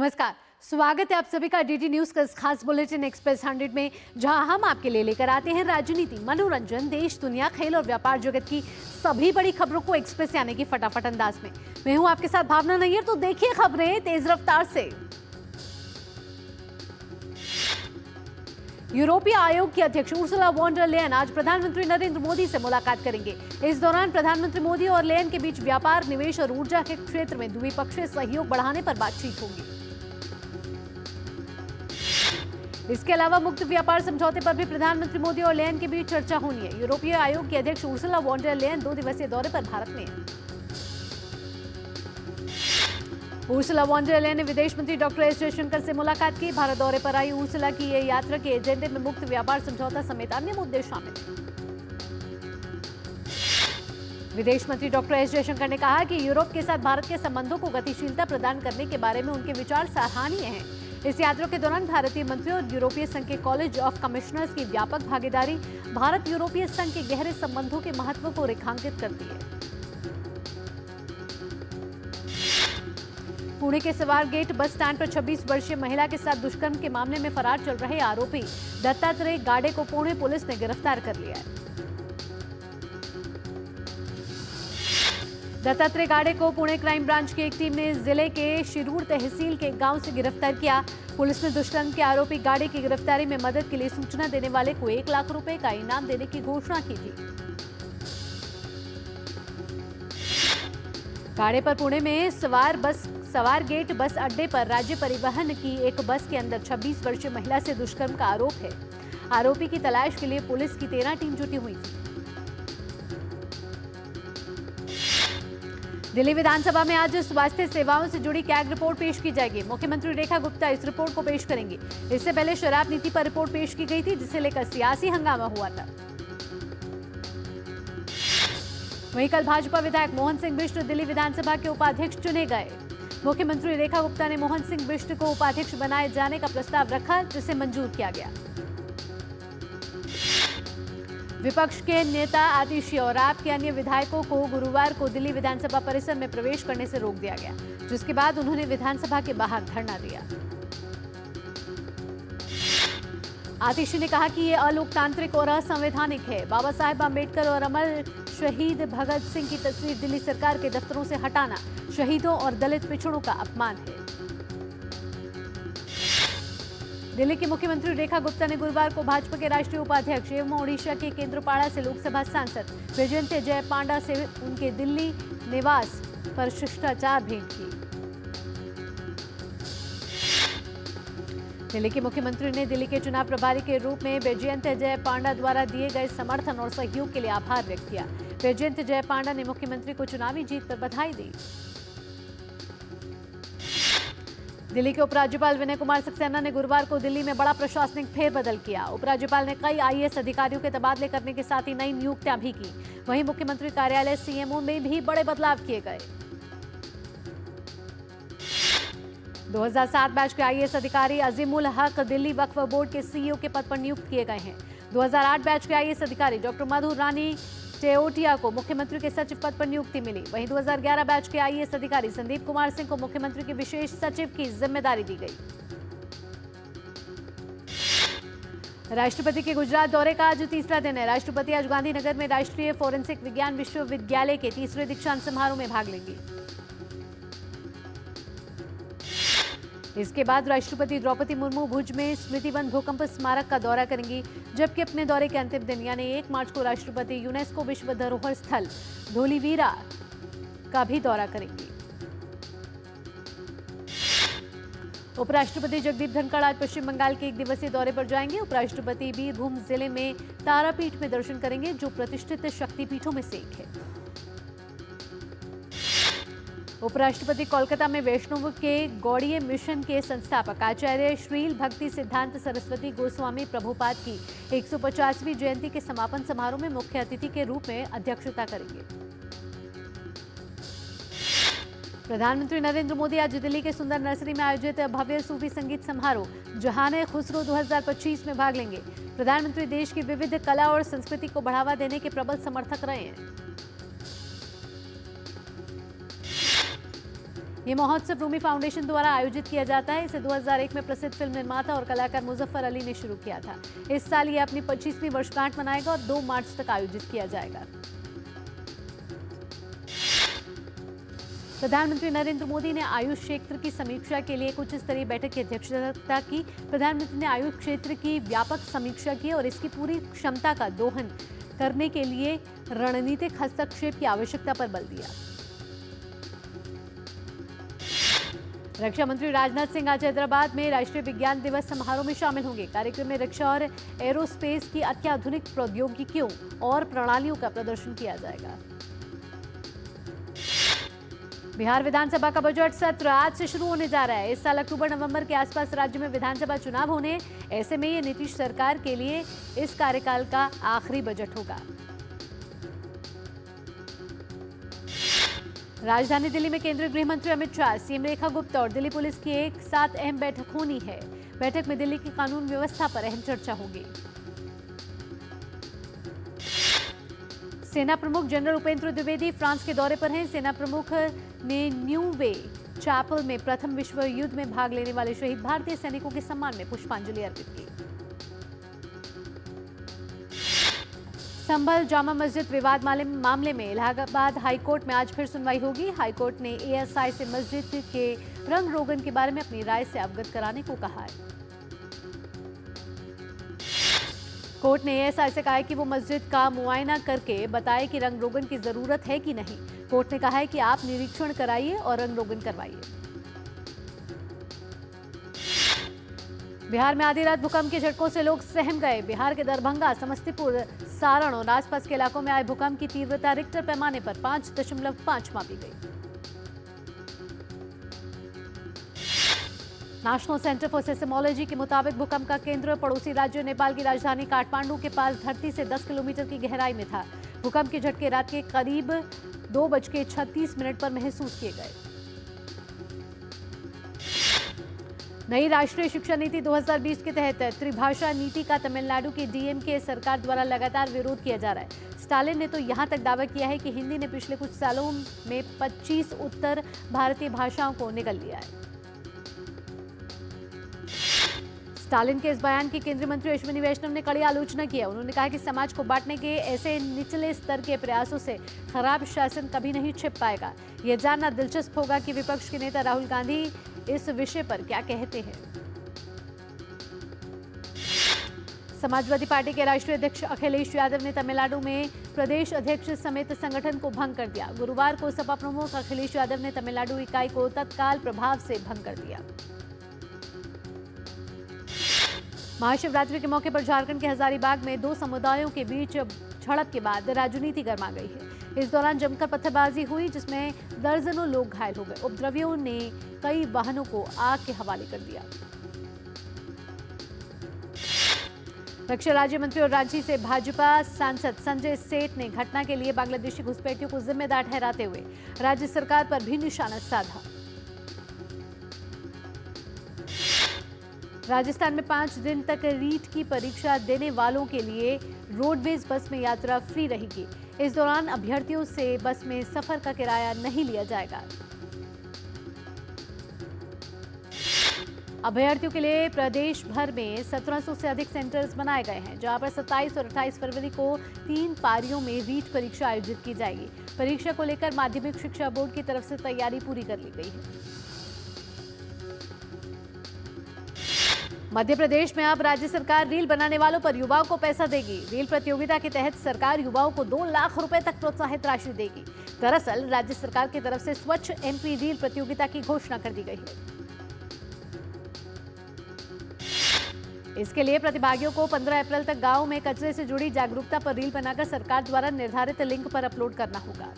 नमस्कार, स्वागत है आप सभी का डीडी न्यूज का इस खास बुलेटिन एक्सप्रेस 100 में, जहां हम आपके लिए लेकर आते हैं राजनीति, मनोरंजन, देश दुनिया, खेल और व्यापार जगत की सभी बड़ी खबरों को एक्सप्रेस यानी कि फटाफट अंदाज में। मैं हूं आपके साथ भावना नैयर, तो देखिए खबरें तेज रफ्तार से। यूरोपीय आयोग की अध्यक्ष उर्सुला वॉन डर लेयन आज प्रधानमंत्री नरेंद्र मोदी से मुलाकात करेंगे। इस दौरान प्रधानमंत्री मोदी और लेयन के बीच व्यापार, निवेश और ऊर्जा के क्षेत्र में द्विपक्षीय सहयोग बढ़ाने पर बातचीत होगी। इसके अलावा मुक्त व्यापार समझौते पर भी प्रधानमंत्री मोदी और लेयन के बीच चर्चा होनी है। यूरोपीय आयोग की अध्यक्ष उर्सुला वॉन डर लेयन 2 दिवसीय दौरे पर भारत में हैं। उर्सुला वॉन डर लेयन ने विदेश मंत्री डॉक्टर एस जयशंकर से मुलाकात की। भारत दौरे पर आई उर्सुला की यह यात्रा के एजेंडे में मुक्त व्यापार समझौता समेत अन्य मुद्दे शामिल हैं। विदेश मंत्री डॉक्टर एस जयशंकर ने कहा कि यूरोप के साथ भारत के संबंधों को गतिशीलता प्रदान करने के बारे में उनके विचार सराहनीय हैं। इस यात्रा के दौरान भारतीय मंत्रियों और यूरोपीय संघ के कॉलेज ऑफ कमिश्नर्स की व्यापक भागीदारी भारत यूरोपीय संघ के गहरे संबंधों के महत्व को रेखांकित करती है। पुणे के सवार गेट बस स्टैंड पर 26 वर्षीय महिला के साथ दुष्कर्म के मामले में फरार चल रहे आरोपी दत्तात्रेय गाडे को पुणे पुलिस ने गिरफ्तार कर लिया है। दत्तात्रेय गाडे को पुणे क्राइम ब्रांच की एक टीम ने जिले के शिरूर तहसील के गांव से गिरफ्तार किया। पुलिस ने दुष्कर्म के आरोपी गाडे की गिरफ्तारी में मदद के लिए सूचना देने वाले को 1 लाख रुपए का इनाम देने की घोषणा की थी। गाडे पर पुणे में सवार गेट बस अड्डे पर राज्य परिवहन की एक बस के अंदर 26 वर्षीय महिला से दुष्कर्म का आरोप है। आरोपी की तलाश के लिए पुलिस की 13 टीम जुटी हुई थी। दिल्ली विधानसभा में आज स्वास्थ्य सेवाओं से जुड़ी कैग रिपोर्ट पेश की जाएगी। मुख्यमंत्री रेखा गुप्ता इस रिपोर्ट को पेश करेंगी। इससे पहले शराब नीति पर रिपोर्ट पेश की गई थी, जिसे लेकर सियासी हंगामा हुआ था। वहीं कल भाजपा विधायक मोहन सिंह बिष्ट दिल्ली विधानसभा के उपाध्यक्ष चुने गए। मुख्यमंत्री रेखा गुप्ता ने मोहन सिंह बिष्ट को उपाध्यक्ष बनाए जाने का प्रस्ताव रखा, जिसे मंजूर किया गया। विपक्ष के नेता आतिशी और आप के अन्य विधायकों को गुरुवार को दिल्ली विधानसभा परिसर में प्रवेश करने से रोक दिया गया, जिसके बाद उन्होंने विधानसभा के बाहर धरना दिया। आतिशी ने कहा कि ये अलोकतांत्रिक और असंवैधानिक है। बाबा साहेब आम्बेडकर और अमर शहीद भगत सिंह की तस्वीर दिल्ली सरकार के दफ्तरों से हटाना शहीदों और दलित पिछड़ों का अपमान है। दिल्ली की मुख्यमंत्री रेखा गुप्ता ने गुरुवार को भाजपा के राष्ट्रीय उपाध्यक्ष एवं ओडिशा के केंद्रपाड़ा से लोकसभा सांसद वैजयंत जय पांडा से उनके दिल्ली निवास पर शिष्टाचार भेंट की। दिल्ली के मुख्यमंत्री ने दिल्ली के चुनाव प्रभारी के रूप में वैजयंत जय पांडा द्वारा दिए गए समर्थन और सहयोग के लिए आभार व्यक्त किया। वैजयंत जय पांडा ने मुख्यमंत्री को चुनावी जीत पर बधाई दी। दिल्ली के उपराज्यपाल विनय कुमार सक्सेना ने गुरुवार को दिल्ली में बड़ा प्रशासनिक फेरबदल किया। उपराज्यपाल ने कई आईएएस अधिकारियों के तबादले करने के साथ ही नई नियुक्तियां भी की। वहीं मुख्यमंत्री कार्यालय सीएमओ में भी बड़े बदलाव किए गए। 2007 बैच के आईएएस अधिकारी अजीमुल हक दिल्ली वक्फ बोर्ड के सीईओ के पद पर नियुक्त किए गए हैं। 2008 बैच के आईएएस अधिकारी डॉक्टर मधु रानी टेओटिया को मुख्यमंत्री के सचिव पद पर नियुक्ति मिली। वहीं 2011 बैच के आईएएस अधिकारी संदीप कुमार सिंह को मुख्यमंत्री के विशेष सचिव की जिम्मेदारी दी गई। राष्ट्रपति के गुजरात दौरे का आज तीसरा दिन है। राष्ट्रपति आज गांधीनगर में राष्ट्रीय फोरेंसिक विज्ञान विश्वविद्यालय के 3रे दीक्षांत समारोह में भाग लेंगे। इसके बाद राष्ट्रपति द्रौपदी मुर्मू भुज में स्मृतिवन भूकंप स्मारक का दौरा करेंगी, जबकि अपने दौरे के अंतिम दिन यानी 1 मार्च को राष्ट्रपति यूनेस्को विश्व धरोहर स्थल धोलीवीरा का भी दौरा करेंगी। उपराष्ट्रपति जगदीप धनखड़ आज पश्चिम बंगाल के 1 दिवसीय दौरे पर जाएंगे। उपराष्ट्रपति बीरभूम जिले में तारापीठ में दर्शन करेंगे, जो प्रतिष्ठित शक्तिपीठों में से एक है। उपराष्ट्रपति कोलकाता में वैष्णव के गौड़ीय मिशन के संस्थापक आचार्य श्रील भक्ति सिद्धांत सरस्वती गोस्वामी प्रभुपाद की 150वीं जयंती के समापन समारोह में मुख्य अतिथि के रूप में अध्यक्षता करेंगे। प्रधानमंत्री नरेंद्र मोदी आज दिल्ली के सुंदर नर्सरी में आयोजित भव्य सूफी संगीत समारोह जहाने खुसरो 2025 में भाग लेंगे। प्रधानमंत्री देश की विविध कला और संस्कृति को बढ़ावा देने के प्रबल समर्थक रहे हैं। ये महोत्सव रूमी फाउंडेशन द्वारा आयोजित किया जाता है। इसे 2001 में प्रसिद्ध फिल्म निर्माता और कलाकार मुजफ्फर अली ने शुरू किया था। इस साल ये अपनी 25वीं वर्षगांठ मनाएगा और 2 मार्च तक आयोजित किया जाएगा। प्रधानमंत्री नरेंद्र मोदी ने आयुष क्षेत्र की समीक्षा के लिए एक उच्च स्तरीय बैठक की अध्यक्षता की। प्रधानमंत्री ने आयुष क्षेत्र की व्यापक समीक्षा की और इसकी पूरी क्षमता का दोहन करने के लिए रणनीतिक हस्तक्षेप की आवश्यकता पर बल दिया। रक्षा मंत्री राजनाथ सिंह आज हैदराबाद में राष्ट्रीय विज्ञान दिवस समारोह में शामिल होंगे। कार्यक्रम में रक्षा और एरोस्पेस की अत्याधुनिक प्रौद्योगिकियों और प्रणालियों का प्रदर्शन किया जाएगा। बिहार विधानसभा का बजट सत्र आज से शुरू होने जा रहा है। इस साल अक्टूबर-नवंबर के आसपास राज्य में विधानसभा चुनाव होने, ऐसे में ये नीतीश सरकार के लिए इस कार्यकाल का आखिरी बजट होगा। राजधानी दिल्ली में केंद्रीय गृह मंत्री अमित शाह, सीएम रेखा गुप्ता और दिल्ली पुलिस की एक साथ अहम बैठक होनी है। बैठक में दिल्ली की कानून व्यवस्था पर अहम चर्चा होगी। सेना प्रमुख जनरल उपेंद्र द्विवेदी फ्रांस के दौरे पर हैं। सेना प्रमुख ने न्यूवे चैपल में प्रथम विश्व युद्ध में भाग लेने वाले शहीद भारतीय सैनिकों के सम्मान में पुष्पांजलि अर्पित की। संभल जामा मस्जिद विवाद मामले में इलाहाबाद हाईकोर्ट में आज फिर सुनवाई होगी। हाईकोर्ट ने एएसआई से मस्जिद के रंग रोगन के बारे में अपनी राय से अवगत कराने को कहा है। कोर्ट ने एएसआई से कहा है कि वो मस्जिद का मुआयना करके बताए कि रंग रोगन की जरूरत है कि नहीं। कोर्ट ने कहा है कि आप निरीक्षण कराइए और रंग रोगन करवाइए। बिहार में आधी रात भूकंप के झटकों से लोग सहम गए। बिहार के दरभंगा, समस्तीपुर, सारण और आसपास के इलाकों में आए भूकंप की तीव्रता रिक्टर पैमाने पर 5.5 मापी गई। नेशनल सेंटर फॉर सेस्मोलॉजी के मुताबिक भूकंप का केंद्र पड़ोसी राज्य नेपाल की राजधानी काठमांडू के पास धरती से 10 किलोमीटर की गहराई में था। भूकंप के झटके रात के करीब 2:36 पर महसूस किए गए। नई राष्ट्रीय शिक्षा नीति 2020 के तहत त्रिभाषा नीति का तमिलनाडु की डीएमके सरकार द्वारा लगातार विरोध किया जा रहा है। स्टालिन ने तो यहां तक दावा किया है कि हिंदी ने पिछले कुछ सालों में 25 उत्तर भारतीय भाषाओं को निगल लिया है। स्टालिन के इस बयान की केंद्रीय मंत्री अश्विनी वैष्णव ने कड़ी आलोचना की है। उन्होंने कहा कि समाज को बांटने के ऐसे निचले स्तर के प्रयासों से खराब शासन कभी नहीं छिप पाएगा। यह जानना दिलचस्प होगा कि विपक्ष के नेता राहुल गांधी इस विषय पर क्या कहते हैं। समाजवादी पार्टी के राष्ट्रीय अध्यक्ष अखिलेश यादव ने तमिलनाडु में प्रदेश अध्यक्ष समेत संगठन को भंग कर दिया। गुरुवार को सपा प्रमुख अखिलेश यादव ने तमिलनाडु इकाई को तत्काल प्रभाव से भंग कर दिया। महाशिवरात्रि के मौके पर झारखंड के हजारीबाग में 2 समुदायों के बीच झड़प के बाद राजनीति गर्मा गई है। इस दौरान जमकर पत्थरबाजी हुई, जिसमें दर्जनों लोग घायल हो गए। उपद्रवियों ने कई वाहनों को आग के हवाले कर दिया। रक्षा राज्य मंत्री और रांची से भाजपा सांसद संजय सेठ ने घटना के लिए बांग्लादेशी घुसपैठियों को जिम्मेदार ठहराते हुए राज्य सरकार पर भी निशाना साधा। राजस्थान में 5 दिन तक रीट की परीक्षा देने वालों के लिए रोडवेज बस में यात्रा फ्री रहेगी। इस दौरान अभ्यर्थियों से बस में सफर का किराया नहीं लिया जाएगा। अभ्यर्थियों के लिए प्रदेश भर में 1700 से अधिक सेंटर्स बनाए गए हैं, जहां पर 27 और 28 फरवरी को 3 पारियों में रीट परीक्षा आयोजित की जाएगी। परीक्षा को लेकर माध्यमिक शिक्षा बोर्ड की तरफ से तैयारी पूरी कर ली गई है। मध्य प्रदेश में अब राज्य सरकार रील बनाने वालों पर युवाओं को पैसा देगी। रील प्रतियोगिता के तहत सरकार युवाओं को 2 लाख रुपए तक प्रोत्साहित राशि देगी। दरअसल राज्य सरकार की तरफ से स्वच्छ एमपी रील प्रतियोगिता की घोषणा कर दी गई है। इसके लिए प्रतिभागियों को 15 अप्रैल तक गांव में कचरे से जुड़ी जागरूकता पर रील बनाकर सरकार द्वारा निर्धारित लिंक पर अपलोड करना होगा।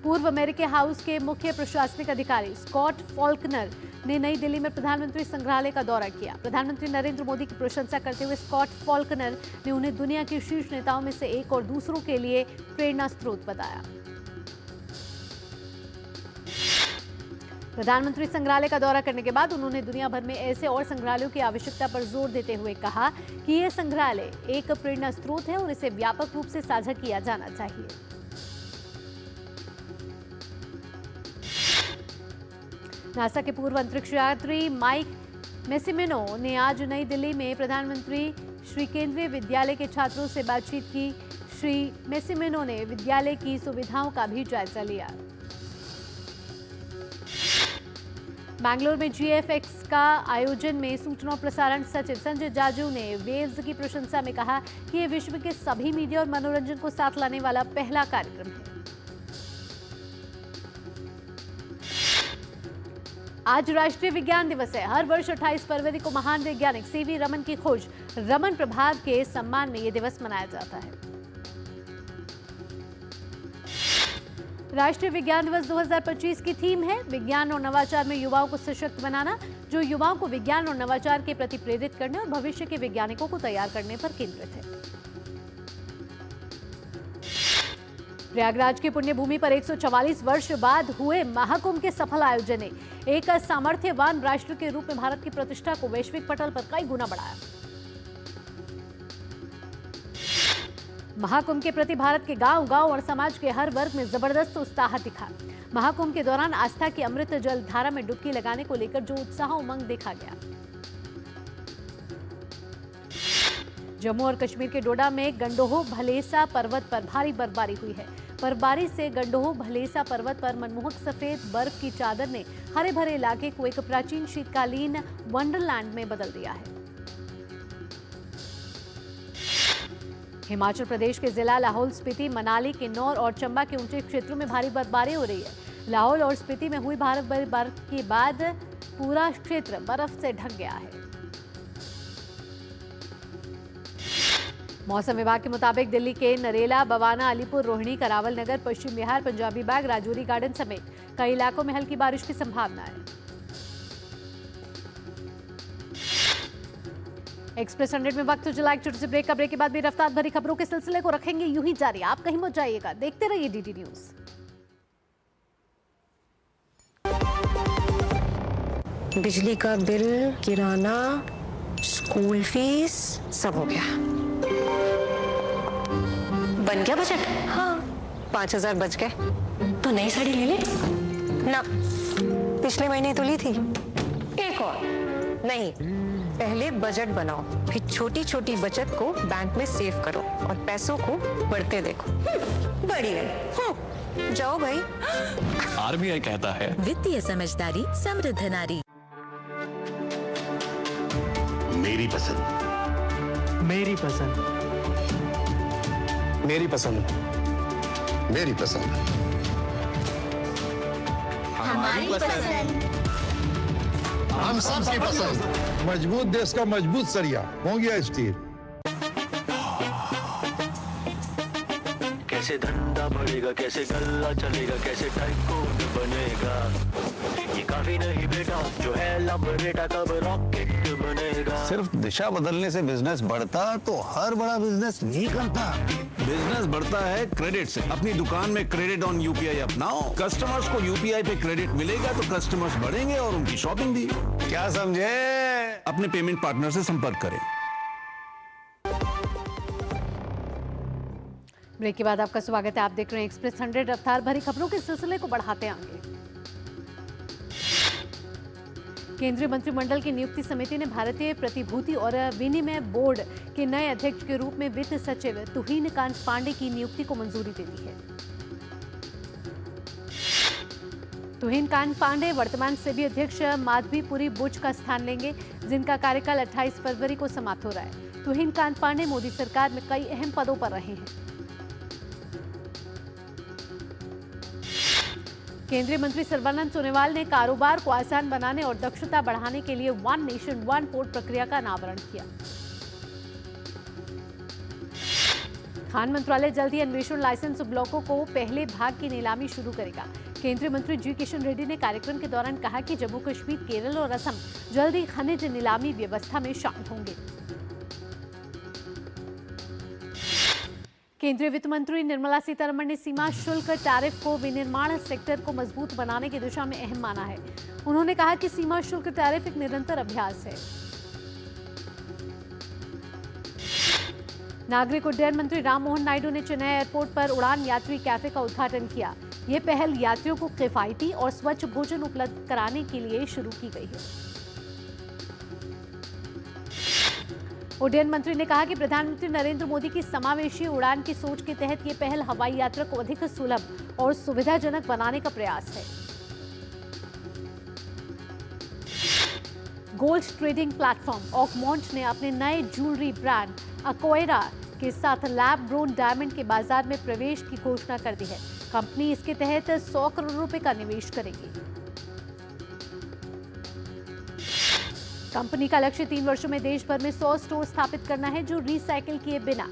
पूर्व अमेरिकी हाउस के मुख्य प्रशासनिक अधिकारी स्कॉट फॉल्कनर ने नई दिल्ली में प्रधानमंत्री संग्रहालय का दौरा किया। प्रधानमंत्री नरेंद्र मोदी की प्रशंसा करते हुए स्कॉट फॉल्कनर ने उन्हें दुनिया के शीर्ष नेताओं में से एक और दूसरों के लिए प्रेरणा स्रोत बताया। प्रधानमंत्री संग्रहालय का दौरा करने के बाद उन्होंने दुनिया भर में ऐसे और संग्रहालयों की आवश्यकता पर जोर देते हुए कहा कि यह संग्रहालय एक प्रेरणा स्रोत है और इसे व्यापक रूप से साझा किया जाना चाहिए। नासा के पूर्व अंतरिक्ष यात्री माइक मेसिमिनो ने आज नई दिल्ली में प्रधानमंत्री श्री केंद्रीय विद्यालय के छात्रों से बातचीत की। श्री मेसिमिनो ने विद्यालय की सुविधाओं का भी जायजा लिया। बैंगलोर में GFX का आयोजन में सूचना और प्रसारण सचिव संजय जाजू ने वेव्स की प्रशंसा में कहा कि यह विश्व के सभी मीडिया और मनोरंजन को साथ लाने वाला पहला कार्यक्रम है। आज राष्ट्रीय विज्ञान दिवस है। हर वर्ष 28 फरवरी को महान वैज्ञानिक CV रमन की खोज रमन प्रभाव के सम्मान में यह दिवस मनाया जाता है। राष्ट्रीय विज्ञान दिवस 2025 की थीम है विज्ञान और नवाचार में युवाओं को सशक्त बनाना, जो युवाओं को विज्ञान और नवाचार के प्रति प्रेरित करने और भविष्य के वैज्ञानिकों को तैयार करने पर केंद्रित है। प्रयागराज की पुण्य भूमि पर 144 वर्ष बाद हुए महाकुंभ के सफल आयोजन ने एक सामर्थ्यवान राष्ट्र के रूप में भारत की प्रतिष्ठा को वैश्विक पटल पर कई गुना बढ़ाया। महाकुंभ के प्रति भारत के गांव-गांव और समाज के हर वर्ग में जबरदस्त उत्साह दिखा। महाकुंभ के दौरान आस्था की अमृत जल धारा में डुबकी लगाने को लेकर जो उत्साह उमंग देखा गया। जम्मू और कश्मीर के डोडा में गंडोह भलेसा पर्वत पर भारी बर्फबारी हुई है। बर्फबारी से गंडोह भलेसा पर्वत पर मनमोहक सफेद बर्फ की चादर ने हरे भरे इलाके को एक प्राचीन शीतकालीन वंडरलैंड में बदल दिया है। हिमाचल प्रदेश के जिला लाहौल स्पीति, मनाली, किन्नौर और चंबा के ऊंचे क्षेत्रों में भारी बर्फबारी हो रही है। लाहौल और स्पीति में हुई भारी बर्फ के बाद पूरा क्षेत्र बर्फ से ढक गया है। मौसम विभाग के मुताबिक दिल्ली के नरेला, बवाना, अलीपुर, रोहिणी, करावल नगर, पश्चिम बिहार, पंजाबी बाग, राजौरी गार्डन समेत कई इलाकों में हल्की बारिश की संभावना है। एक्सप्रेस 100 में वक्त चला एक छोटे से ब्रेक का। ब्रेक के बाद भी रफ्तार भरी खबरों के सिलसिले को रखेंगे यूं ही जारी। आप कहीं मत जाइएगा, देखते रहिए DD न्यूज। बिजली का बिल, किराना, स्कूल फीस सब हो गया। बन गया बजट? हाँ, 5000 बच गए। तो नई साड़ी ले ले ना, पिछले महीने तो ली थी। एक और नहीं, पहले बजट बनाओ, फिर छोटी छोटी बचत को बैंक में सेव करो और पैसों को बढ़ते देखो। बढ़ी गई। जाओ भाई। RBI कहता है वित्तीय समझदारी समृद्ध नारी। मेरी पसंद, मेरी पसंद, मेरी पसंद, मेरी पसंद, हमारी पसंद। हम सबकी पसंद। मजबूत देश का मजबूत सरिया हो गया स्टील। कैसे धंधा बढ़ेगा, कैसे गल्ला चलेगा, कैसे टाइकून बनेगा, ये काफी नहीं बेटा, जो है लंबरेटा कब रॉकेट बनेगा। सिर्फ दिशा बदलने से बिजनेस बढ़ता तो हर बड़ा बिजनेस नहीं करता। बिजनेस बढ़ता है क्रेडिट से। अपनी दुकान में क्रेडिट ऑन UPI अपनाओ। कस्टमर्स को UPI पे क्रेडिट मिलेगा तो कस्टमर्स बढ़ेंगे और उनकी शॉपिंग भी। क्या समझे? अपने पेमेंट पार्टनर से संपर्क करें। ब्रेक के बाद आपका स्वागत है। आप देख रहे हैं एक्सप्रेस 100। रफ्तार भरी खबरों के सिलसिले को बढ़ाते आगे। केंद्रीय मंत्रिमंडल की नियुक्ति समिति ने भारतीय प्रतिभूति और विनिमय बोर्ड के नए अध्यक्ष के रूप में वित्त सचिव तुहिन कांत पांडे की नियुक्ति को मंजूरी दे दी है। तुहिन कांत पांडे वर्तमान सेबी अध्यक्ष माधवीपुरी बुच का स्थान लेंगे, जिनका कार्यकाल 28 फरवरी को समाप्त हो रहा है। तुहिन कांत पांडे मोदी सरकार में कई अहम पदों पर रहे हैं। केंद्रीय मंत्री सर्बानंद सोनोवाल ने कारोबार को आसान बनाने और दक्षता बढ़ाने के लिए वन नेशन वन पोर्ट प्रक्रिया का अनावरण किया। खान मंत्रालय जल्द ही अन्वेषण लाइसेंस ब्लॉकों को पहले भाग की नीलामी शुरू करेगा। केंद्रीय मंत्री जी किशन रेड्डी ने कार्यक्रम के दौरान कहा कि जम्मू कश्मीर, केरल और असम जल्द ही खनिज नीलामी व्यवस्था में शामिल होंगे। केंद्रीय वित्त मंत्री निर्मला सीतारमण ने सीमा शुल्क टैरिफ को विनिर्माण सेक्टर को मजबूत बनाने की दिशा में अहम माना है। उन्होंने कहा कि सीमा शुल्क टैरिफ एक निरंतर अभ्यास है। नागरिक उड्डयन मंत्री राममोहन नायडू ने चेन्नई एयरपोर्ट पर उड़ान यात्री कैफे का उद्घाटन किया। ये पहल यात्रियों को किफायती और स्वच्छ भोजन उपलब्ध कराने के लिए शुरू की गई है। उड्डयन मंत्री ने कहा कि प्रधानमंत्री नरेंद्र मोदी की समावेशी उड़ान की सोच के तहत ये पहल हवाई यात्रा को अधिक सुलभ और सुविधाजनक बनाने का प्रयास है। गोल्ड ट्रेडिंग प्लेटफॉर्म ऑकमोंट ने अपने नए ज्वेलरी ब्रांड अकोएरा के साथ लैब ग्रोन डायमंड के बाजार में प्रवेश की घोषणा कर दी है। कंपनी इसके तहत 100 करोड़ रुपए का निवेश करेगी। कंपनी का लक्ष्य 3 वर्षों में देश भर में 100 स्टोर स्थापित करना है जो रिसाइकिल किए बिना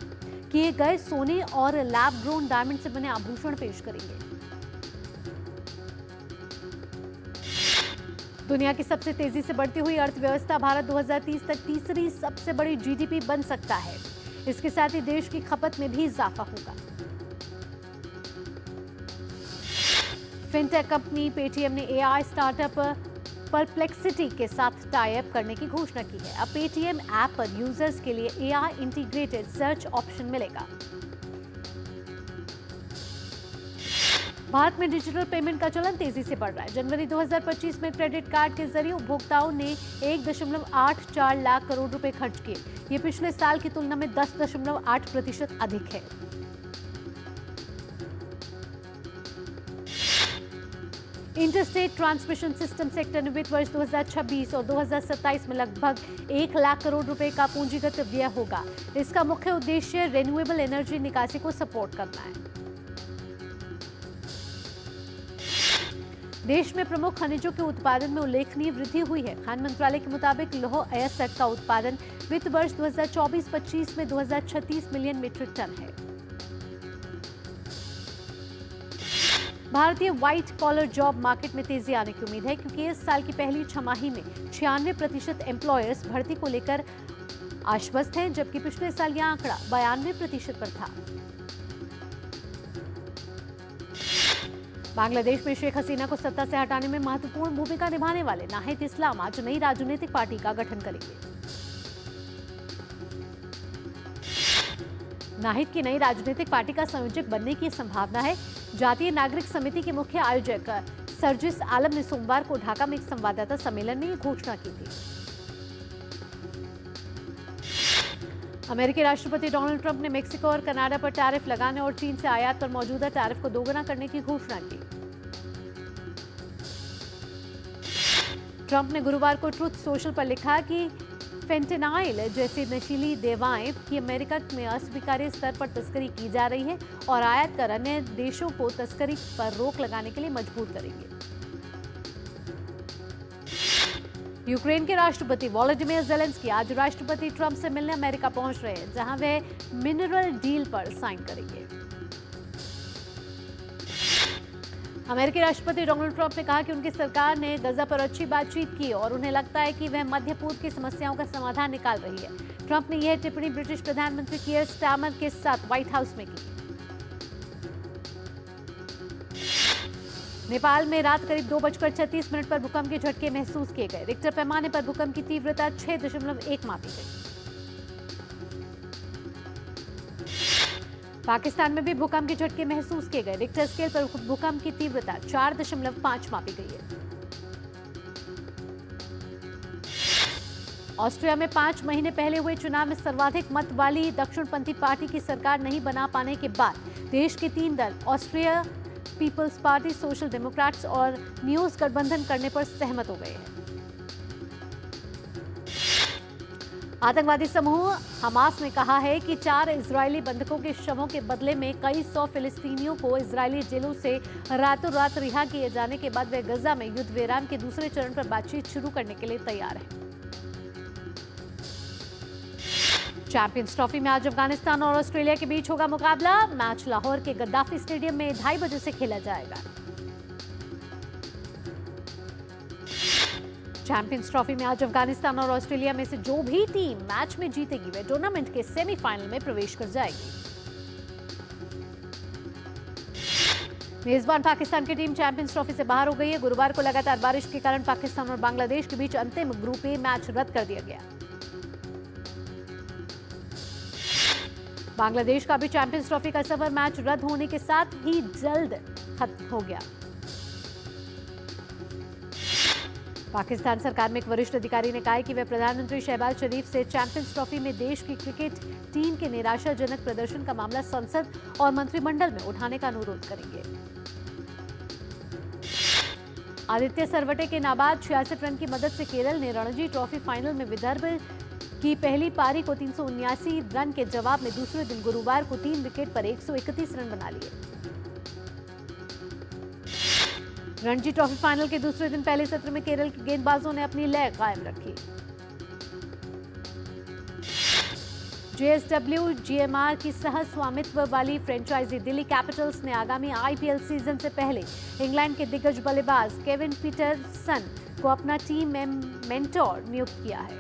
किए गए सोने और लैब ग्रोन डायमंड से बने आभूषण पेश करेंगे। दुनिया की सबसे तेजी से बढ़ती हुई अर्थव्यवस्था भारत 2030 तक तीसरी सबसे बड़ी जीडीपी बन सकता है। इसके साथ ही देश की खपत में भी इजाफा होगा। फिनटेक कंपनी पेटीएम ने एआई स्टार्टअप परप्लेक्सिटी के साथ टाई अप करने की घोषणा की है। अब पेटीएम ऐप पर यूजर्स के लिए एआई इंटीग्रेटेड सर्च ऑप्शन मिलेगा। भारत में डिजिटल पेमेंट का चलन तेजी से बढ़ रहा है। जनवरी 2025 में क्रेडिट कार्ड के जरिए उपभोक्ताओं ने 1.84 लाख करोड़ रुपए खर्च किए। ये पिछले साल की तुलना में 10.8% अधिक है। इंटरस्टेट ट्रांसमिशन सिस्टम सेक्टर ने वित्त वर्ष 2026 और 2027 में लगभग 1 लाख करोड़ रुपए का पूंजीगत व्यय होगा। इसका मुख्य उद्देश्य रिन्यूएबल एनर्जी निकासी को सपोर्ट करना है। देश में प्रमुख खनिजों के उत्पादन में उल्लेखनीय वृद्धि हुई है। खान मंत्रालय के मुताबिक लौह अयस्क का उत्पादन वित्त वर्ष 2024-25 में 2036 मिलियन मीट्रिक टन है। भारतीय व्हाइट कॉलर जॉब मार्केट में तेजी आने की उम्मीद है क्योंकि इस साल की पहली छमाही में 96% एम्प्लॉयर्स भर्ती को लेकर आश्वस्त हैं, जबकि पिछले साल यह आंकड़ा 92% पर था। बांग्लादेश में शेख हसीना को सत्ता से हटाने में महत्वपूर्ण भूमिका निभाने वाले नाहिद इस्लाम आज नई राजनीतिक पार्टी का गठन करेंगे। नाहिद की नई राजनीतिक पार्टी का संयोजक बनने की संभावना है। जातीय नागरिक समिति के मुख्य आयोजक सर्जिस आलम ने सोमवार को ढाका में एक संवाददाता सम्मेलन में ये घोषणा की थी। अमेरिकी राष्ट्रपति डोनाल्ड ट्रंप ने मेक्सिको और कनाडा पर टैरिफ लगाने और चीन से आयात पर मौजूदा टैरिफ को दोगुना करने की घोषणा की। ट्रंप ने गुरुवार को ट्रुथ सोशल पर लिखा कि फेंटेनाइल जैसी नशीली दवाएं की अमेरिका में अस्वीकार्य स्तर पर तस्करी की जा रही है और आयात कर अन्य देशों को तस्करी पर रोक लगाने के लिए मजबूर करेंगे। यूक्रेन के राष्ट्रपति वोलोदिमीर ज़ेलेंस्की आज राष्ट्रपति ट्रंप से मिलने अमेरिका पहुंच रहे हैं, जहां वे मिनरल डील पर साइन करेंगे। अमेरिकी राष्ट्रपति डोनाल्ड ट्रंप ने कहा कि उनकी सरकार ने गजा पर अच्छी बातचीत की और उन्हें लगता है कि वह मध्य पूर्व की समस्याओं का समाधान निकाल रही है। ट्रंप ने यह टिप्पणी ब्रिटिश प्रधानमंत्री कीयर स्टारमर के साथ व्हाइट हाउस में की। नेपाल में रात करीब 2:36 पर भूकंप के झटके महसूस किए गए। रिक्टर पैमाने पर भूकंप की तीव्रता 6.1 मापी गई। पाकिस्तान में भी भूकंप के झटके महसूस किए गए। रिक्टर स्केल पर भूकंप की तीव्रता 4.5 मापी गई है। ऑस्ट्रिया में 5 महीने पहले हुए चुनाव में सर्वाधिक मत वाली दक्षिणपंथी पार्टी की सरकार नहीं बना पाने के बाद देश के 3 दल Austria People's Party, Social Democrats और न्यूज गठबंधन करने पर सहमत हो गए हैं। आतंकवादी समूह हमास ने कहा है कि 4 इजरायली बंधकों के शवों के बदले में कई 100 फिलिस्तीनियों को इजरायली जेलों से रातों रात रिहा किए जाने के बाद वे गजा में युद्ध विराम के दूसरे चरण पर बातचीत शुरू करने के लिए तैयार हैं। चैंपियंस ट्रॉफी में आज अफगानिस्तान और ऑस्ट्रेलिया के बीच होगा मुकाबला। मैच लाहौर के गद्दाफी स्टेडियम में 2:30 बजे से खेला जाएगा। चैंपियंस ट्रॉफी में आज अफगानिस्तान और ऑस्ट्रेलिया में से जो भी टीम मैच में जीतेगी वे टूर्नामेंट के सेमीफाइनल में प्रवेश कर जाएगी। मेजबान पाकिस्तान की टीम चैंपियंस ट्रॉफी से बाहर हो गई है। गुरुवार को लगातार बारिश के कारण पाकिस्तान और बांग्लादेश के बीच अंतिम ग्रुप ए मैच रद्द कर दिया गया। बांग्लादेश का भी चैंपियंस ट्रॉफी का सफर मैच रद्द होने के साथ ही जल्द खत्म हो गया। पाकिस्तान सरकार में एक वरिष्ठ अधिकारी ने कहा है कि वे प्रधानमंत्री शहबाज शरीफ से चैंपियंस ट्रॉफी में देश की क्रिकेट टीम के निराशाजनक प्रदर्शन का मामला संसद और मंत्रिमंडल में उठाने का अनुरोध करेंगे। आदित्य सरवटे के नाबाद 66 रन की मदद से केरल ने रणजी ट्रॉफी फाइनल में विदर्भ की पहली पारी को 379 रन के जवाब में दूसरे दिन गुरुवार को 3 विकेट पर 131 रन बना लिए। रणजी ट्रॉफी फाइनल के दूसरे दिन पहले सत्र में केरल के गेंदबाजों ने अपनी लय कायम रखी। जेएसडब्ल्यू जीएमआर की सह स्वामित्व वाली फ्रेंचाइजी दिल्ली कैपिटल्स ने आगामी आईपीएल सीजन से पहले इंग्लैंड के दिग्गज बल्लेबाज केविन पीटरसन को अपना टीम मेंटोर नियुक्त किया है।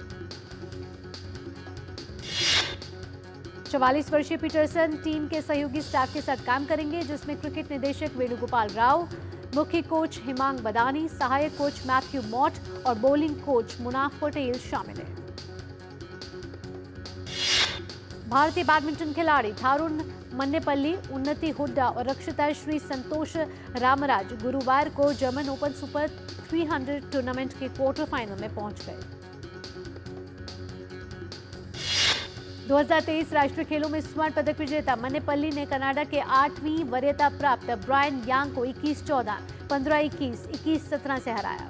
44 वर्षीय पीटरसन टीम के सहयोगी स्टाफ के साथ काम करेंगे, जिसमें क्रिकेट निदेशक वेणुगोपाल राव, मुख्य कोच हिमांग बदानी, सहायक कोच मैथ्यू मॉट और बॉलिंग कोच मुनाफ पटेल शामिल हैं। भारतीय बैडमिंटन खिलाड़ी थारुण मन्नेपल्ली, उन्नति हुड्डा और रक्षिता श्री संतोष रामराज गुरुवार को जर्मन ओपन सुपर 300 टूर्नामेंट के क्वार्टर फाइनल में पहुंच गए। 2023 राष्ट्रीय खेलों में स्वर्ण पदक विजेता मन्नेपल्ली ने कनाडा के 8वीं वरीयता प्राप्त ब्रायन यांग को 21-14, 15-21, 21-17 से हराया।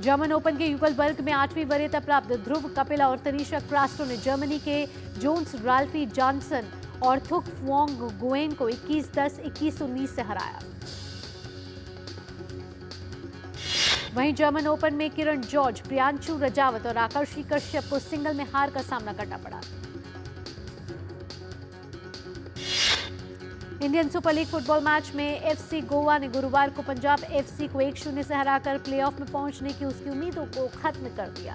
जर्मन ओपन के युगल वर्ग में 8वीं वरीयता प्राप्त ध्रुव कपिला और तनिषा क्रास्टो ने जर्मनी के जोन्स राल्फी जॉनसन और थुक वोंग गुएन को 21-10, 21-19 से हराया। वहीं जर्मन ओपन में किरण जॉर्ज, प्रियांशु रजावत और आकर्षी कश्यप को सिंगल में हार का सामना करना पड़ा। Indian super league football match में एफसी गोवा ने गुरुवार को पंजाब एफसी को 1-0 से हराकर प्लेऑफ में पहुंचने की उसकी उम्मीदों को खत्म कर दिया।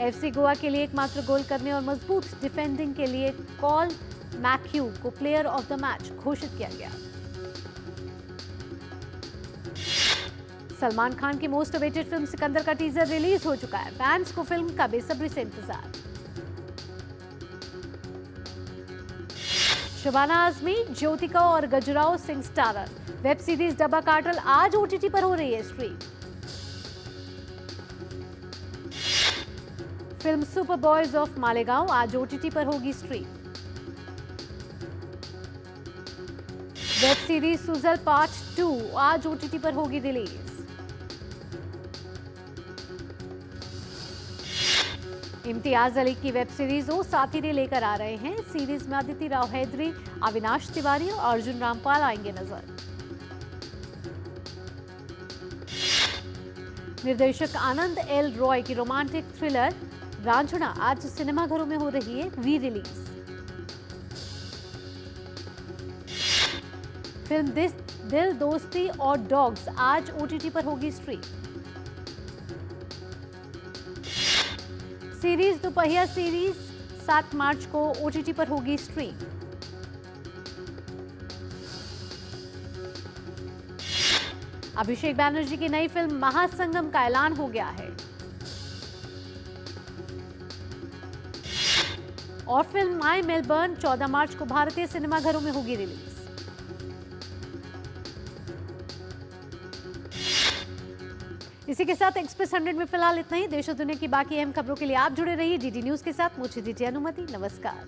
एफसी गोवा के लिए एकमात्र गोल करने और मजबूत डिफेंडिंग के लिए कॉल मैक्यू को प्लेयर ऑफ द मैच घोषित किया गया। सलमान खान की मोस्ट अवेटेड फिल्म सिकंदर का टीजर रिलीज हो चुका है। फैंस को फिल्म का बेसब्री से इंतजार। शबाना आजमी, ज्योतिका और Gajrao Singh starrer web series डब्बा कार्टल आज ओटीटी पर हो रही है stream. Film super boys of Malegaon आज ओटीटी पर होगी stream. Web series Sujal part 2 आज ओटीटी पर होगी रिलीज। इम्तियाज अली की वेब सीरीज ओ साथी लेकर आ रहे हैं। सीरीज में अदिति राव हैदरी, अविनाश तिवारी और अर्जुन रामपाल आएंगे नजर। निर्देशक आनंद एल रॉय की रोमांटिक थ्रिलर रांझना आज सिनेमाघरों में हो रही है री रिलीज। फिल्म दिल दोस्ती और डॉग्स आज ओटीटी पर होगी स्ट्रीम। सीरीज दोपहिया सीरीज 7 मार्च को ओटीटी पर होगी स्ट्रीम। अभिषेक बैनर्जी की नई फिल्म महासंगम का ऐलान हो गया है और फिल्म माई मेलबर्न 14 मार्च को भारतीय सिनेमाघरों में होगी रिलीज। इसी के साथ एक्सप्रेस 100 में फिलहाल इतना ही। देश और दुनिया की बाकी अहम खबरों के लिए आप जुड़े रहिए डीडी न्यूज के साथ। मुझे दीजिए अनुमति। नमस्कार।